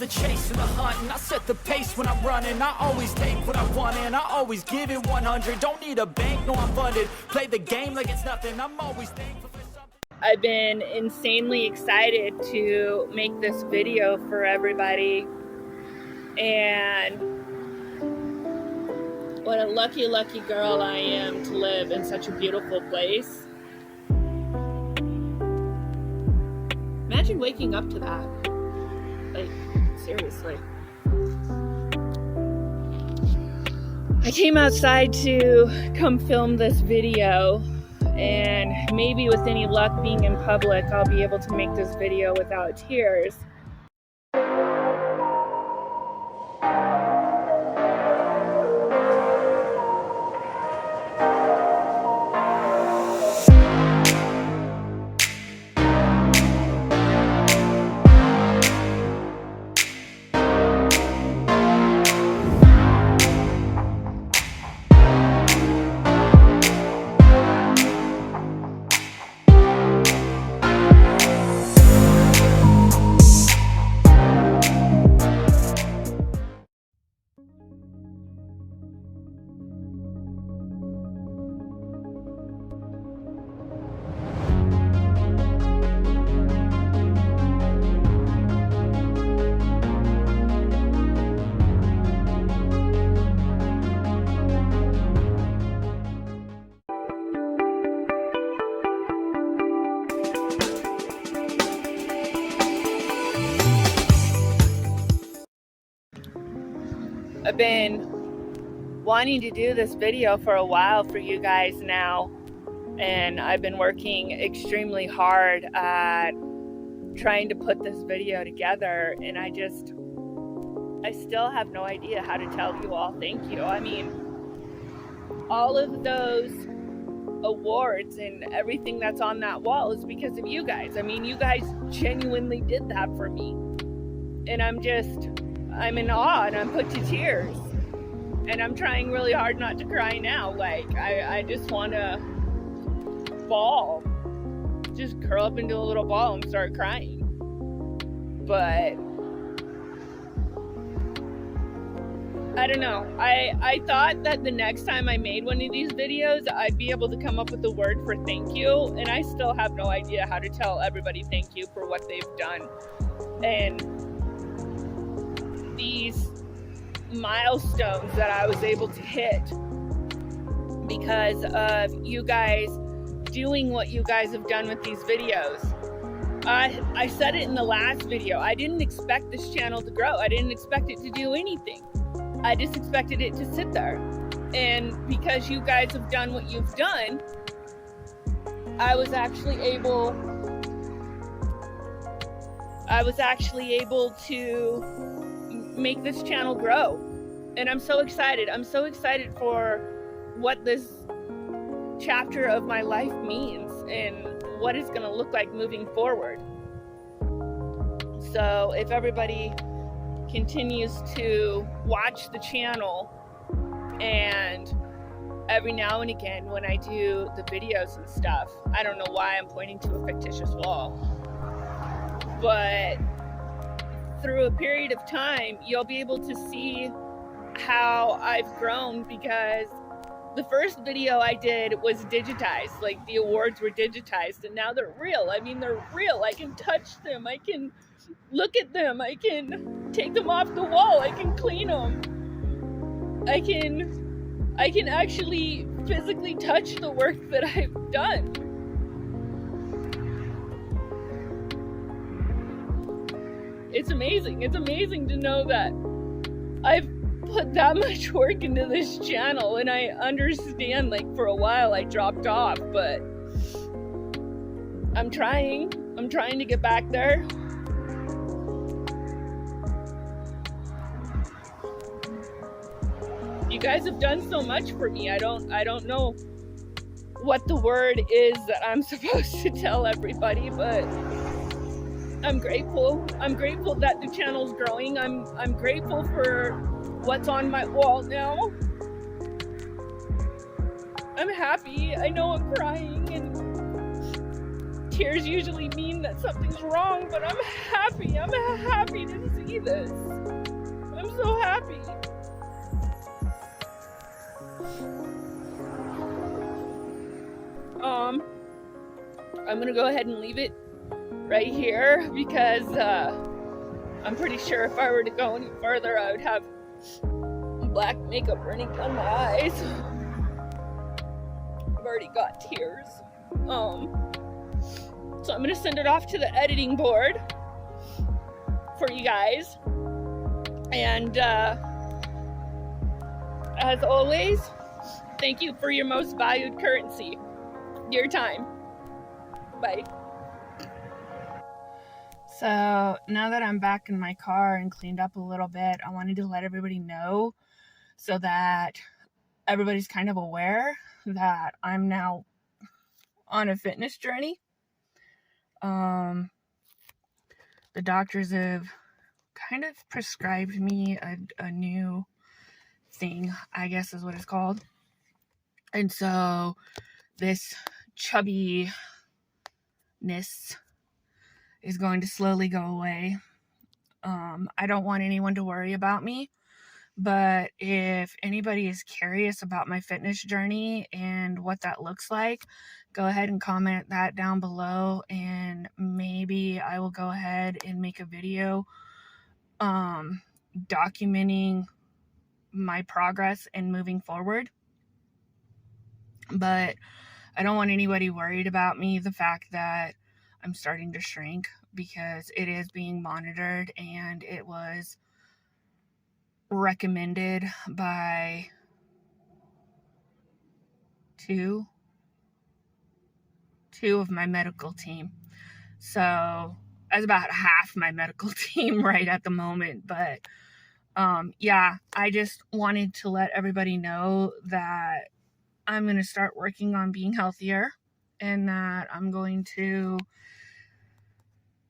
the chase and the hunt, and I set the pace when I'm running. I always take what I want and I always give it 100. Don't need a bank, no I'm funded. Play the game like it's nothing. I'm always thankful for something. I've been insanely excited to make this video for everybody, and what a lucky girl I am to live in such a beautiful place. Imagine waking up to that. Like, seriously. I came outside to come film this video, and maybe with any luck being in public, I'll be able to make this video without tears. I've been wanting to do this video for a while for you guys now, and I've been working extremely hard at trying to put this video together, and I still have no idea how to tell you all thank you. I mean, all of those awards and everything that's on that wall is because of you guys. I mean, you guys genuinely did that for me, and I'm in awe and I'm put to tears, and I'm trying really hard not to cry now. Like, I just want to bawl, just curl up into a little ball and start crying. But I don't know, I thought that the next time I made one of these videos I'd be able to come up with a word for thank you, and I still have no idea how to tell everybody thank you for what they've done. And these milestones that I was able to hit because of you guys doing what you guys have done with these videos. I said it in the last video, I didn't expect this channel to grow. I didn't expect it to do anything. I just expected it to sit there. And because you guys have done what you've done, I was actually able to make this channel grow, and I'm so excited. I'm so excited for what this chapter of my life means and what it's going to look like moving forward. So if everybody continues to watch the channel, and every now and again when I do the videos and stuff, I don't know why I'm pointing to a fictitious wall, but through a period of time, you'll be able to see how I've grown, because the first video I did was digitized. Like, the awards were digitized, and now they're real. I mean, they're real. I can touch them. I can look at them. I can take them off the wall. I can clean them. I can actually physically touch the work that I've done. It's amazing. It's amazing to know that I've put that much work into this channel, and I understand, like, for a while I dropped off, but I'm trying to get back there. You guys have done so much for me. I don't know what the word is that I'm supposed to tell everybody, but I'm grateful. I'm grateful that the channel's growing. I'm grateful for what's on my wall now. I'm happy. I know I'm crying, and tears usually mean that something's wrong, but I'm happy. I'm happy to see this. I'm so happy. I'm gonna go ahead and leave it right here because I'm pretty sure if I were to go any further, I would have black makeup running down my eyes. I've already got tears. So I'm gonna send it off to the editing board for you guys. And as always, thank you for your most valued currency, your time. Bye. So now that I'm back in my car and cleaned up a little bit, I wanted to let everybody know so that everybody's kind of aware that I'm now on a fitness journey. The doctors have kind of prescribed me a new thing, I guess is what it's called. And so this chubbiness is going to slowly go away. I don't want anyone to worry about me, but if anybody is curious about my fitness journey and what that looks like, go ahead and comment that down below, and maybe I will go ahead and make a video documenting my progress and moving forward. But I don't want anybody worried about me, the fact that I'm starting to shrink, because it is being monitored, and it was recommended by two of my medical team. So that's about half my medical team right at the moment. But yeah, I just wanted to let everybody know that I'm going to start working on being healthier, and that I'm going to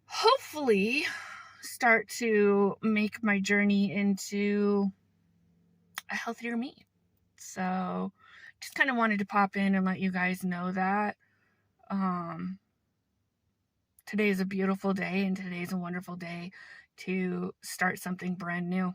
hopefully start to make my journey into a healthier me. So just kind of wanted to pop in and let you guys know that today is a beautiful day, and today is a wonderful day to start something brand new.